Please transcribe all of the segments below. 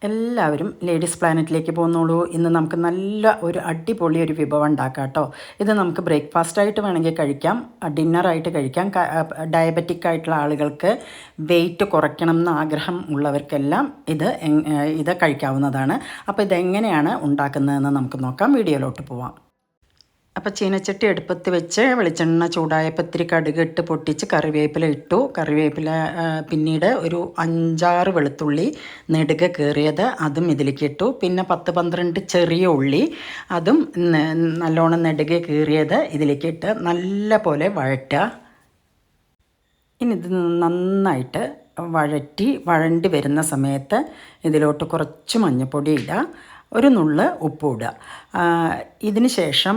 എല്ലാവരും ലേഡീസ് പ്ലാനറ്റിലേക്ക് പോകുന്നുള്ളൂ. ഇന്ന് നമുക്ക് നല്ല ഒരു അടിപൊളി ഒരു വിഭവം ഉണ്ടാക്കാം കേട്ടോ. ഇത് നമുക്ക് ബ്രേക്ക്ഫാസ്റ്റായിട്ട് വേണമെങ്കിൽ കഴിക്കാം, ഡിന്നറായിട്ട് കഴിക്കാം. ഡയബറ്റിക് ആളുകൾക്ക് വെയിറ്റ് കുറയ്ക്കണം എന്ന് ആഗ്രഹം ഉള്ളവർക്കെല്ലാം ഇത് കഴിക്കാവുന്നതാണ്. അപ്പോൾ ഇതെങ്ങനെയാണ് ഉണ്ടാക്കുന്നതെന്ന് നമുക്ക് നോക്കാം. വീഡിയോയിലോട്ട് പോവാം. അപ്പോൾ ചീനച്ചട്ടി അടുപ്പത്ത് വെച്ച് വെളിച്ചെണ്ണ ചൂടായപ്പോൾ ഇത്തിരി കടുകിട്ട് പൊട്ടിച്ച് കറിവേപ്പില ഇട്ടു. കറിവേപ്പില പിന്നീട് ഒരു 5-6 വെളുത്തുള്ളി നെടുകെ കീറിയത് അതും ഇതിലേക്ക് ഇട്ടു. പിന്നെ 10-12 ചെറിയ ഉള്ളി അതും നല്ലോണം നെടുകെ കീറിയത് ഇതിലേക്ക് ഇട്ട് നല്ല പോലെ വഴറ്റുക. ഇനി ഇത് നന്നായിട്ട് വഴണ്ടി വരുന്ന സമയത്ത് ഇതിലോട്ട് കുറച്ച് മഞ്ഞൾപ്പൊടി ഇടുക, ഒരു നുള്ള് ഉപ്പ് ഇടുക. ഇതിന് ശേഷം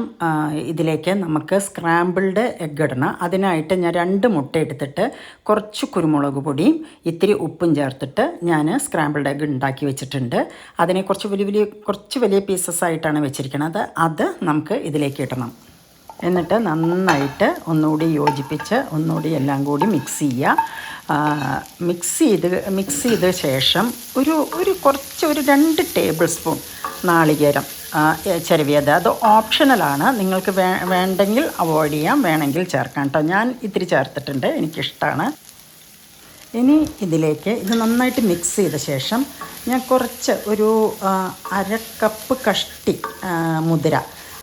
ഇതിലേക്ക് നമുക്ക് സ്ക്രാമ്പിൾഡ് എഗ്ഗ് ഇടണം. അതിനായിട്ട് ഞാൻ 2 മുട്ട എടുത്തിട്ട് കുറച്ച് കുരുമുളക് പൊടിയും ഇത്തിരി ഉപ്പും ചേർത്തിട്ട് ഞാൻ സ്ക്രാമ്പിൾഡ് എഗ്ഗ് ഉണ്ടാക്കി വെച്ചിട്ടുണ്ട്. അതിനെ കുറച്ച് വലിയ പീസസ് ആയിട്ടാണ് വെച്ചിരിക്കുന്നത്. അത് നമുക്ക് ഇതിലേക്ക് ഇടണം. എന്നിട്ട് നന്നായിട്ട് ഒന്നുകൂടി യോജിപ്പിച്ച് ഒന്നുകൂടി എല്ലാം കൂടി മിക്സ് ചെയ്യുക. മിക്സ് ചെയ്ത ശേഷം ഒരു 2 ടേബിൾ സ്പൂൺ നാളികേരം ചിരവിയത്. അത് ഓപ്ഷണലാണ്, നിങ്ങൾക്ക് വേണ്ടെങ്കിൽ അവോയ്ഡ് ചെയ്യാം, വേണമെങ്കിൽ ചേർക്കാം കേട്ടോ. ഞാൻ ഇത്തിരി ചേർത്തിട്ടുണ്ട്, എനിക്കിഷ്ടമാണ്. ഇനി ഇതിലേക്ക് ഇത് നന്നായിട്ട് മിക്സ് ചെയ്ത ശേഷം ഞാൻ ഒരു 1/2 കപ്പ് കഷ്ടി മുതിര,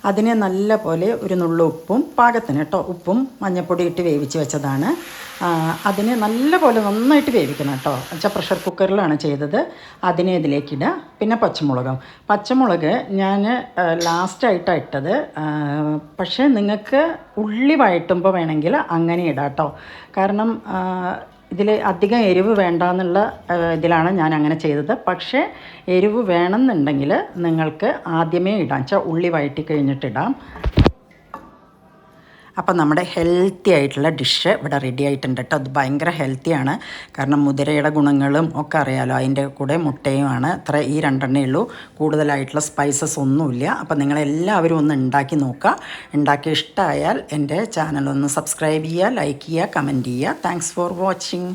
അതിനെ നല്ല പോലെ ഒരു നുള്ളു ഉപ്പും പാകത്തിന് കേട്ടോ, ഉപ്പും മഞ്ഞൾപ്പൊടി ഇട്ട് വേവിച്ച് വെച്ചതാണ്. അതിനെ നല്ല പോലെ നന്നായിട്ട് വേവിക്കണം കേട്ടോ. വെച്ചാൽ പ്രഷർ കുക്കറിലാണ് ചെയ്തത്. അതിനെ ഇതിലേക്കിടുക. പിന്നെ പച്ചമുളക് ഞാൻ ലാസ്റ്റായിട്ടാണ് ഇട്ടത്. പക്ഷേ നിങ്ങൾക്ക് ഉള്ളി വഴറ്റുമ്പോൾ വേണമെങ്കിൽ അങ്ങനെ ഇടാം കേട്ടോ. കാരണം ഇതിൽ അധികം എരിവ് വേണ്ടെന്നുള്ള ഇതിലാണ് ഞാൻ അങ്ങനെ ചെയ്തത്. പക്ഷേ എരിവ് വേണമെന്നുണ്ടെങ്കിൽ നിങ്ങൾക്ക് ആദ്യമേ ഇടാം, വെച്ചാൽ ഉള്ളി വഴറ്റി കഴിഞ്ഞിട്ടിടാം. അപ്പം നമ്മുടെ ഹെൽത്തി ആയിട്ടുള്ള ഡിഷ് ഇവിടെ റെഡി ആയിട്ടുണ്ട് കേട്ടോ. അത് ഭയങ്കര ഹെൽത്തിയാണ്, കാരണം മുതിരയുടെ ഗുണങ്ങളും ഒക്കെ അറിയാമല്ലോ. അതിൻ്റെ കൂടെ മുട്ടയുമാണ്. ഈ 2 ഉള്ളൂ, കൂടുതലായിട്ടുള്ള സ്പൈസസ് ഒന്നുമില്ല. അപ്പം നിങ്ങളെല്ലാവരും ഒന്ന് ഉണ്ടാക്കി നോക്കുക. ഉണ്ടാക്കി ഇഷ്ടമായാൽ എൻ്റെ ചാനലൊന്ന് സബ്സ്ക്രൈബ് ചെയ്യുക, ലൈക്ക് ചെയ്യുക, കമൻറ്റ് ചെയ്യുക. Thanks for watching.